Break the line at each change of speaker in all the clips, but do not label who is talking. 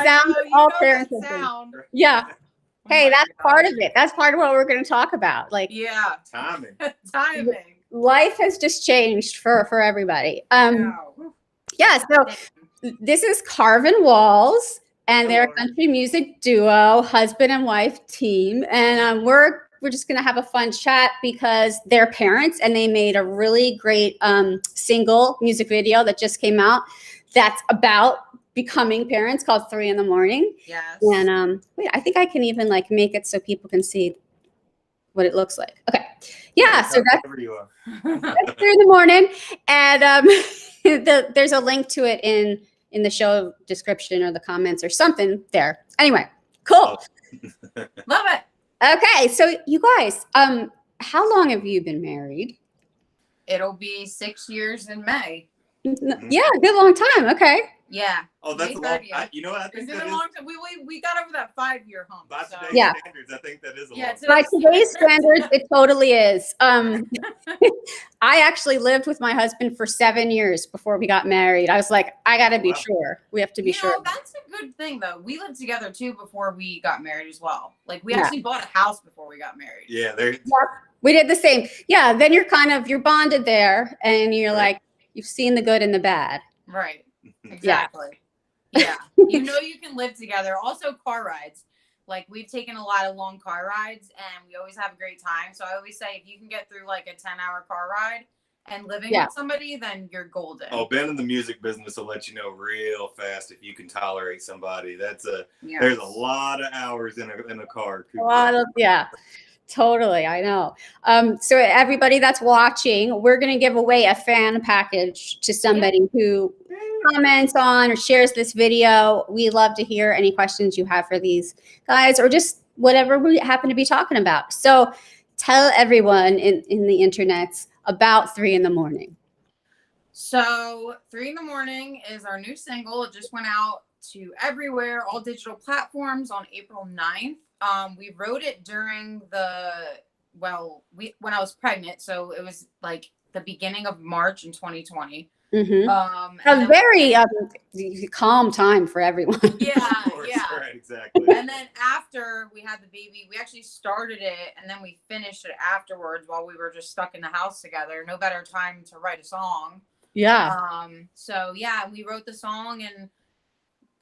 sound
know,
all
that
parents have been.
sound.
Yeah.
Oh
Hey,
my
that's
God.
part of it. That's part of what we're going to talk about. Like,
Yeah.
Timing.
Timing.
life has just changed for everybody. Yeah, so this is Carvin Walls, and they're a country music duo, husband and wife team, and we're just gonna have a fun chat because they're parents and they made a really great single music video that just came out that's about becoming parents called 3 in the Morning.
Yes.
And wait, I think I can even like make it so people can see what it looks like. Okay, yeah, so that's 3 in the morning, and there's a link to it in the show description or the comments or something there. Anyway, cool.
Love it.
Okay, so you guys, how long have you been married?
It'll be 6 years in May.
Yeah, a good long time. Okay.
Yeah.
Oh, that's a long. You know what? I think
Is it
that
a long time? We got over that 5-year hump.
By
So.
today's standards, I think that is a long time.
By today's standards, it totally is. I actually lived with my husband for 7 years before we got married. I was like, I got to be sure. We have to be sure.
You know, that's a good thing, though. We lived together, too, before we got married as well. Like, we actually bought a house before we got married.
Yeah,
we did the same. Yeah, then you're bonded there, and you're like, you've seen the good and the bad.
Right. Exactly. Yeah. You know you can live together. Also, car rides. Like, we've taken a lot of long car rides, and we always have a great time. So I always say, if you can get through, like, a 10-hour car ride and living with somebody, then you're golden.
Oh, Ben in the music business will let you know real fast if you can tolerate somebody. There's a lot of hours in a car.
A lot of, totally. I know. So everybody that's watching, we're going to give away a fan package to somebody who comments on or shares this video. We love to hear any questions you have for these guys or just whatever we happen to be talking about. So tell everyone in the internets about 3 in the Morning.
So 3 in the Morning is our new single. It just went out to everywhere, all digital platforms on April 9th. We wrote it during when I was pregnant. So it was like the beginning of March in 2020.
Mm-hmm. A very calm time for everyone.
Yeah.
Right, exactly.
And then after we had the baby, we actually started it and then we finished it afterwards while we were just stuck in the house together. No better time to write a song.
Yeah.
So yeah, we wrote the song and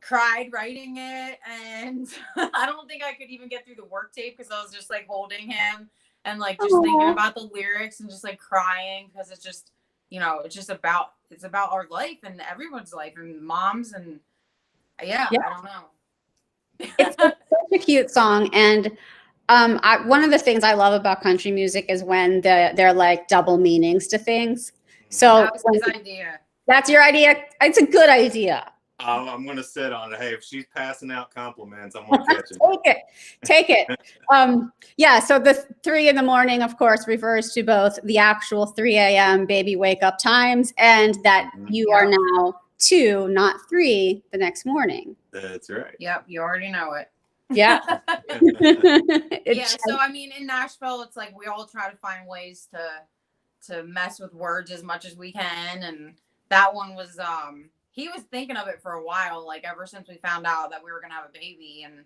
cried writing it, and I don't think I could even get through the work tape because I was just like holding him and like just thinking about the lyrics and just like crying because it's just, it's about our life and everyone's life and moms and I don't know.
It's such a cute song, and one of the things I love about country music is when they're like double meanings to things. So
that was his idea.
That's your idea. It's a good idea.
I'm going to sit on it. Hey, if she's passing out compliments, I'm going to catch it.
Take it. So the 3 in the morning, of course, refers to both the actual 3 a.m. baby wake up times and that you are now 2, not 3 the next morning.
That's right.
Yep. You already know it.
Yeah.
So, I mean, in Nashville, it's like we all try to find ways to mess with words as much as we can. And that one was, he was thinking of it for a while, like ever since we found out that we were going to have a baby. And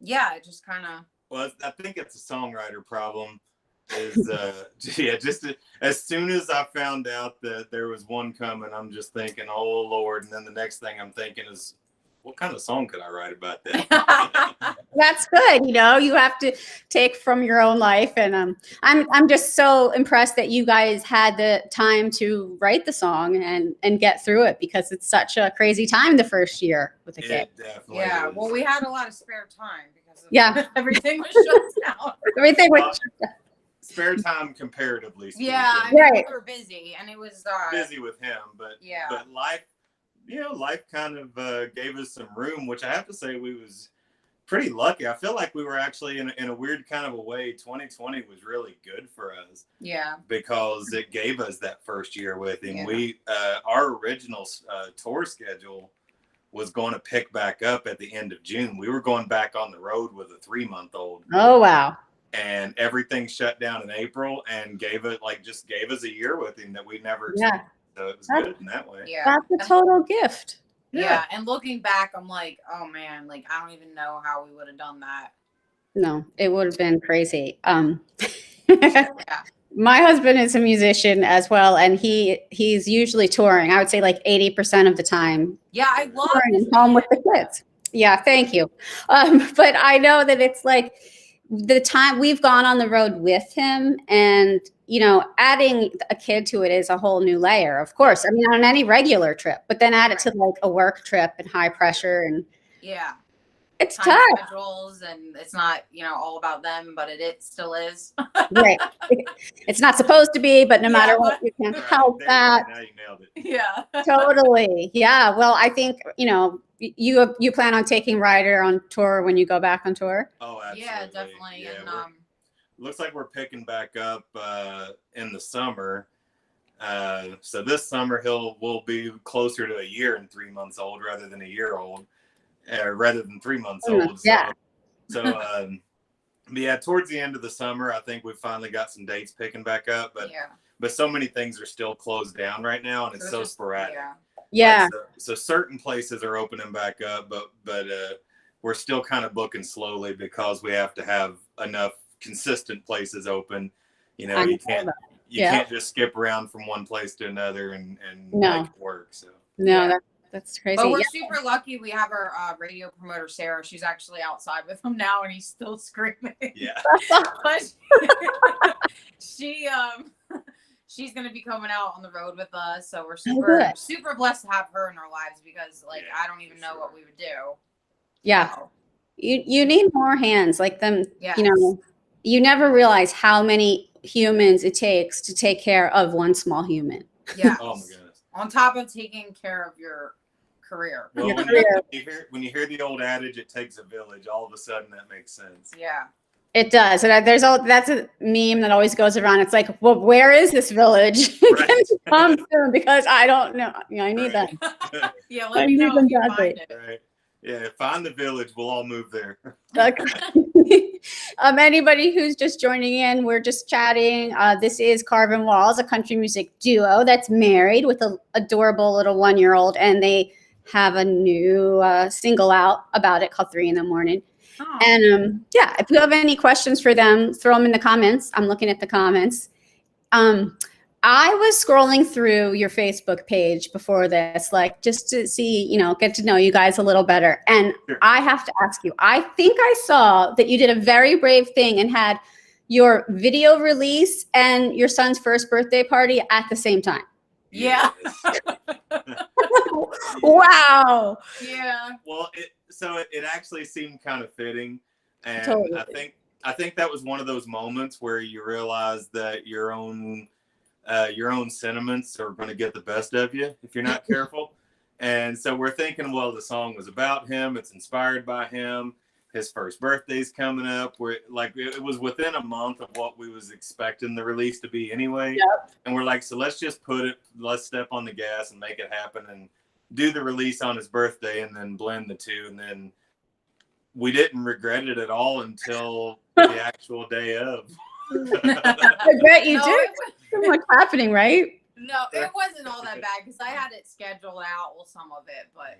it just kind of.
Well, I think it's a songwriter problem. Is as soon as I found out that there was one coming, I'm just thinking, oh Lord. And then the next thing I'm thinking is, what kind of song could I write about that?
That's good. You have to take from your own life. And I'm just so impressed that you guys had the time to write the song and get through it because it's such a crazy time the first year with a kid.
Definitely
is. Well, we had a lot of spare time because everything was shut down.
Everything was shut down.
Spare time comparatively speaking.
Yeah, we were busy and it was
busy with him, but life life kind of gave us some room, which I have to say we was pretty lucky. I feel like we were actually in a weird kind of a way. 2020 was really good for us.
Yeah.
Because it gave us that first year with him. Yeah. We our original tour schedule was going to pick back up at the end of June. We were going back on the road with a 3-month-old.
Oh wow.
And everything shut down in April and gave us a year with him that we never
expected.
So it was good in that way.
Yeah.
That's a total gift.
Yeah. And looking back, I'm like, oh man, like I don't even know how we would have done that.
No, it would have been crazy.
Yeah.
My husband is a musician as well, and he's usually touring. I would say like 80% of the time.
Yeah, I love
Touring home with the kids. Yeah, thank you. But I know that it's like the time we've gone on the road with him, and adding a kid to it is a whole new layer. Of course, I mean on any regular trip, but then add it to like a work trip and high pressure, and it's
time
tough.
schedules, and it's not all about them, but it still is.
Right. It's not supposed to be, but no matter what, you can't help that.
Now you nailed it.
Yeah.
Totally. Yeah. Well, I think you plan on taking Ryder on tour when you go back on tour.
Oh, absolutely.
Yeah, definitely.
Yeah,
and
looks like we're picking back up in the summer. So this summer we'll be closer to a year and 3 months old rather than a year old, rather than 3 months old.
Yeah.
So yeah, towards the end of the summer, I think we've finally got some dates picking back up. But so many things are still closed down right now, and it's so sporadic.
Yeah.
So certain places are opening back up, but we're still kind of booking slowly because we have to have enough consistent places open. You can't just skip around from one place to another and make it work. So
that's crazy.
But we're super lucky. We have our radio promoter Sarah. She's actually outside with him now, and he's still screaming.
Yeah.
But she's gonna be coming out on the road with us, so we're super blessed to have her in our lives, because I don't even know what we would do.
Yeah.
So.
You need more hands like them.
Yes.
You never realize how many humans it takes to take care of one small human.
Yeah.
Oh my goodness.
On top of taking care of your career.
Well, when you hear the old adage, it takes a village, all of a sudden that makes sense.
Yeah.
It does. And that's a meme that always goes around. It's like, well, where is this village? Can it come soon? Because I don't know. I need that.
Yeah, let me know if you find it.
Right. Yeah, find the village. We'll all move there.
Okay. Anybody who's just joining in, we're just chatting. This is Carvin Walls, a country music duo that's married with an adorable little 1-year-old, and they have a new single out about it called 3 a.m.
Oh.
And if you have any questions for them, throw them in the comments. I'm looking at the comments. I was scrolling through your Facebook page before this, like just to see, get to know you guys a little better. And I have to ask you, I think I saw that you did a very brave thing and had your video release and your son's first birthday party at the same time.
Yeah.
Wow.
Yeah.
Well, it actually seemed kind of fitting, and
Totally.
I think that was one of those moments where you realize that your own sentiments are going to get the best of you if you're not careful. And so we're thinking, well, the song was about him. It's inspired by him. His first birthday's coming up. We're like, it was within a month of what we was expecting the release to be anyway.
Yep.
And we're like, so let's step on the gas and make it happen and do the release on his birthday and then blend the two. And then we didn't regret it at all until the actual day of.
I bet you did. So much happening, right?
No, it wasn't all that bad because I had it scheduled out, well, some of it, but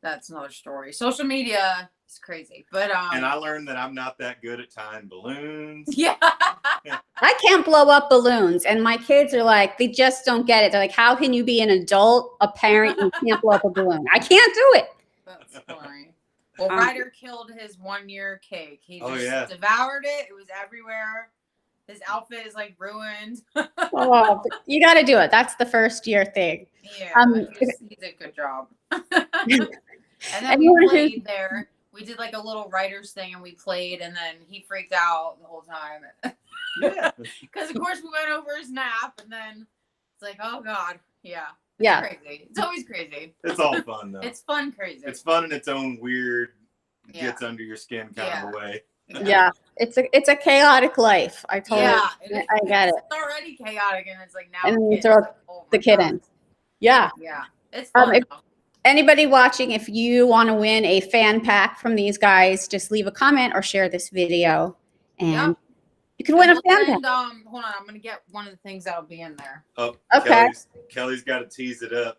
that's another story. Social media is crazy, but
and I learned that I'm not that good at tying balloons.
Yeah.
I can't blow up balloons, and my kids are like, they just don't get it. They're like, how can you be an adult, a parent, and can't blow up a balloon? I can't do it.
That's funny. Well, Ryder killed his 1-year cake. He just devoured it. It was everywhere. His outfit is like ruined.
Oh, you got to do it. That's the first year thing.
Yeah, he did a good job. And then we played there. We did like a little writer's thing, and we played, and then he freaked out the whole time.
Yeah.
Because of course we went over his nap, and then it's like, oh god, yeah.
Yeah.
Crazy. It's always crazy.
It's all fun though.
It's fun, crazy.
It's fun in its own weird, gets under your skin kind of a way.
Yeah, it's a chaotic life. I totally, I get it.
It's already chaotic, and it's like now.
And then you throw the kid in. Yeah.
Yeah, it's fun.
Anybody watching, if you want to win a fan pack from these guys, just leave a comment or share this video, and you can win a fan pack.
Hold on, I'm gonna get one of the things that'll be in there.
Oh,
okay.
Kelly's got to tease it up.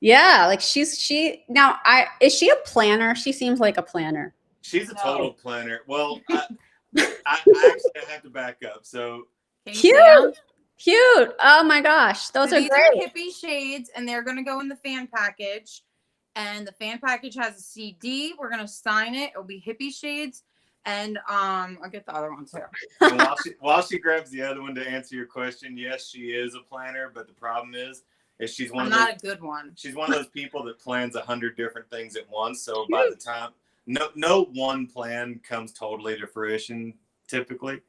Yeah, like is she a planner? She seems like a planner.
She's a total planner. Well, I actually have to back up. So
cute. Oh my gosh, those are
these
great.
are hippie shades, and they're gonna go in the fan package. And the fan package has a CD. We're gonna sign it. It'll be hippie shades. And I'll get the other one too.
And while she grabs the other one to answer your question, yes, she is a planner, but the problem is she's not
a good one.
She's one of those people that plans 100 different things at once. So by the time no one plan comes totally to fruition, typically.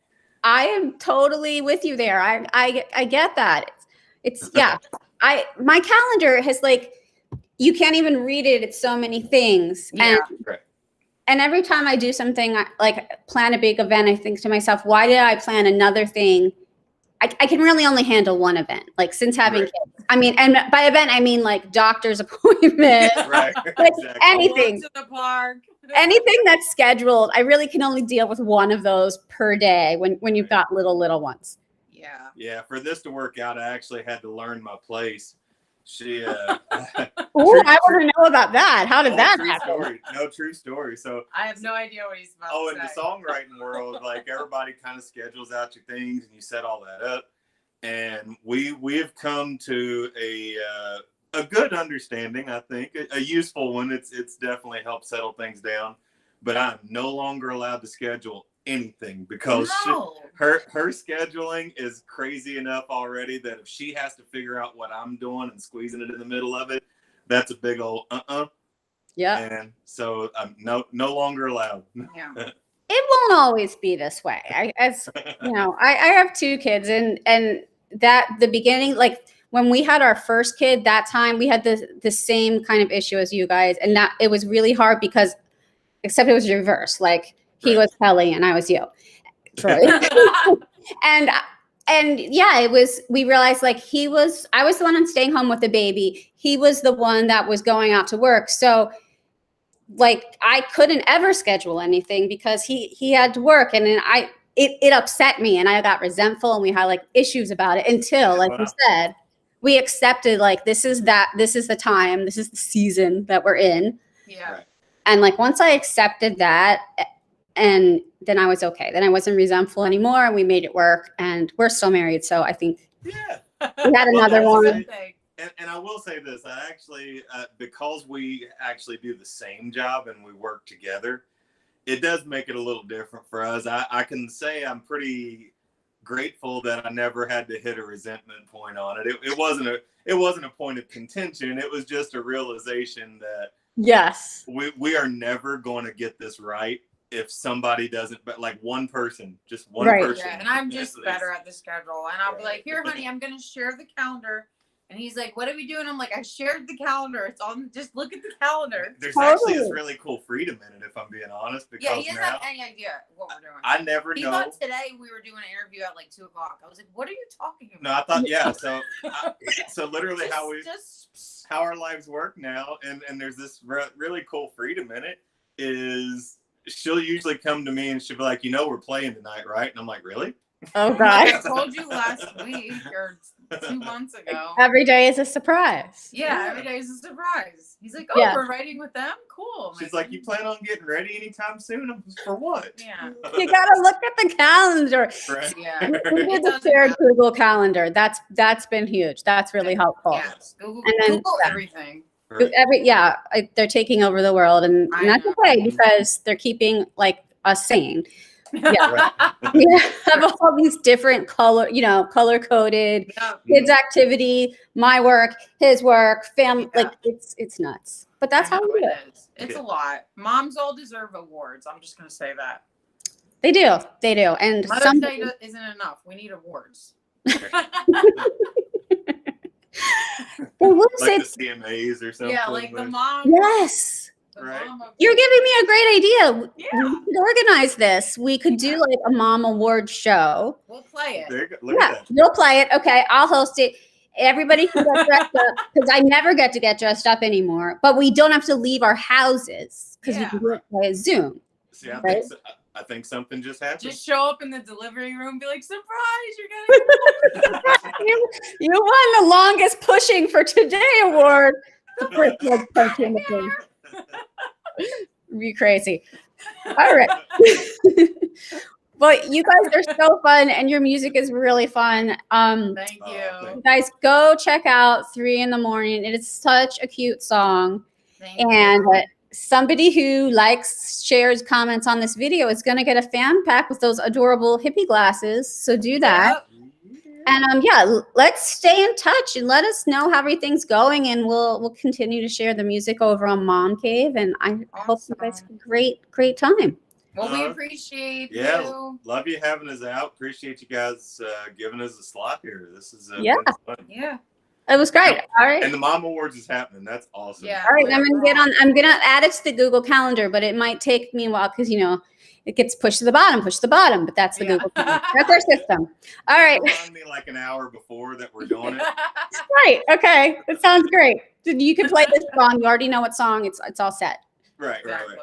I am totally with you there. I get that. It's yeah. My calendar has like, you can't even read it. It's so many things.
Yeah.
And every time I do something like plan a big event, I think to myself, why did I plan another thing? I can really only handle one event, like since having kids. I mean, and by event, I mean like doctor's appointment,
right?
Like
exactly.
anything.
To the park.
Anything that's scheduled, I really can only deal with one of those per day when you've got little ones.
Yeah.
Yeah. For this to work out, I actually had to learn my place. She
I want to know about that. How did that happen?
True story. So
I have no idea what he's about to
in
say.
the songwriting world, like everybody kind of schedules out your things and you set all that up. And we have come to a good understanding, I think, a useful one. It's definitely helped settle things down. But I'm no longer allowed to schedule anything because her scheduling is crazy enough already that if she has to figure out what I'm doing and squeezing it in the middle of it, that's a big old
Yeah.
And so I'm no longer allowed.
Yeah.
It won't always be this way. I have 2 kids and that the beginning, like when we had our first kid, that time we had the same kind of issue as you guys. And that it was really hard because except it was reverse. Like he was Kelly and I was you. And yeah, it was, we realized like I was the one staying home with the baby. He was the one that was going out to work. So like I couldn't ever schedule anything because he had to work. And then it upset me and I got resentful and we had like issues about it until like you said, we accepted like this is the time, this is the season that we're in.
Yeah.
Right.
And like once I accepted that, and then I was okay. Then I wasn't resentful anymore and we made it work and we're still married. So I think we had another one.
And I will say this, I actually, because we actually do the same job and we work together, it does make it a little different for us. I can say I'm pretty grateful that I never had to hit a resentment point on it. It wasn't a point of contention. It was just a realization that
yes,
we are never going to get this right if somebody doesn't, but like one person, just one
right.
person.
Yeah, and I'm just better at the schedule. And I'll be like, here, honey, I'm going to share the calendar. And he's like, what are we doing? I'm like, I shared the calendar. It's on, just look at the calendar.
There's actually this really cool freedom in it, if I'm being honest. Because
yeah, he doesn't have any idea what we're doing.
I never know.
He thought today we were doing an interview at like 2 o'clock. I was like, what are you talking about?
No, I thought, yeah. So literally how our lives work now, and there's this really cool freedom in it, is she'll usually come to me and she'll be like, we're playing tonight, right? And I'm like, really?
Oh, God.
I told you last week or 2 months ago.
Every day is a surprise.
Yeah, every day is a surprise. He's like, we're writing with them? Cool.
She's like, you plan on getting ready anytime soon? I'm like, for what?
Yeah.
You got to look at the calendar.
Right.
Yeah.
We did the shared Google Calendar. That's been huge. That's really helpful.
Yes. Google everything.
Right.
They're taking over the world, and that's okay because they're keeping like us sane. Yeah, we have all these different color coded kids activity, my work, his work, family. Like it's nuts, but that's how we do it.
It's a lot. Moms all deserve awards. I'm just gonna say that
they do, and
Mother's Day isn't enough. We need awards.
They would
like the CMAs or something.
Yeah, like the mom.
Yes.
Right.
You're giving me a great idea.
Yeah.
We could organize this. We could do like a mom award show.
We'll play it.
There you go. Look at that.
You'll play it. Okay, I'll host it. Everybody can get dressed up because I never get to get dressed up anymore. But we don't have to leave our houses because we can do it via Zoom.
See, I think something just happened.
Just show up in the delivery room and be like, surprise, you're getting
You won the longest pushing for today award. The first blood punch in the face. Be crazy. All right. But you guys are so fun, and your music is really fun.
Thank you.
You guys, go check out 3 in the Morning. It is such a cute song.
Thank
And
you.
somebody who likes, shares, comments on this video is going to get a fan pack with those adorable hippie glasses. So do that.
Yep.
And yeah, let's stay in touch and let us know how everything's going. And we'll continue to share the music over on MomCave. And I hope you guys have a great time.
Well, we appreciate
Yeah,
you.
love you having us out. Appreciate you guys giving us a slot here. This is
Yeah.
fun.
Yeah.
It was great. All right.
And the Mom Awards is happening. That's awesome.
Yeah.
All right. I'm gonna add it to the Google Calendar, but it might take me a while because it gets pushed to the bottom. But that's the Google Calendar. That's our system. All right.
Remind me like an hour before that we're doing it.
Right. Okay. It sounds great. You can play this song. You already know what song. It's all set.
Right.
Exactly.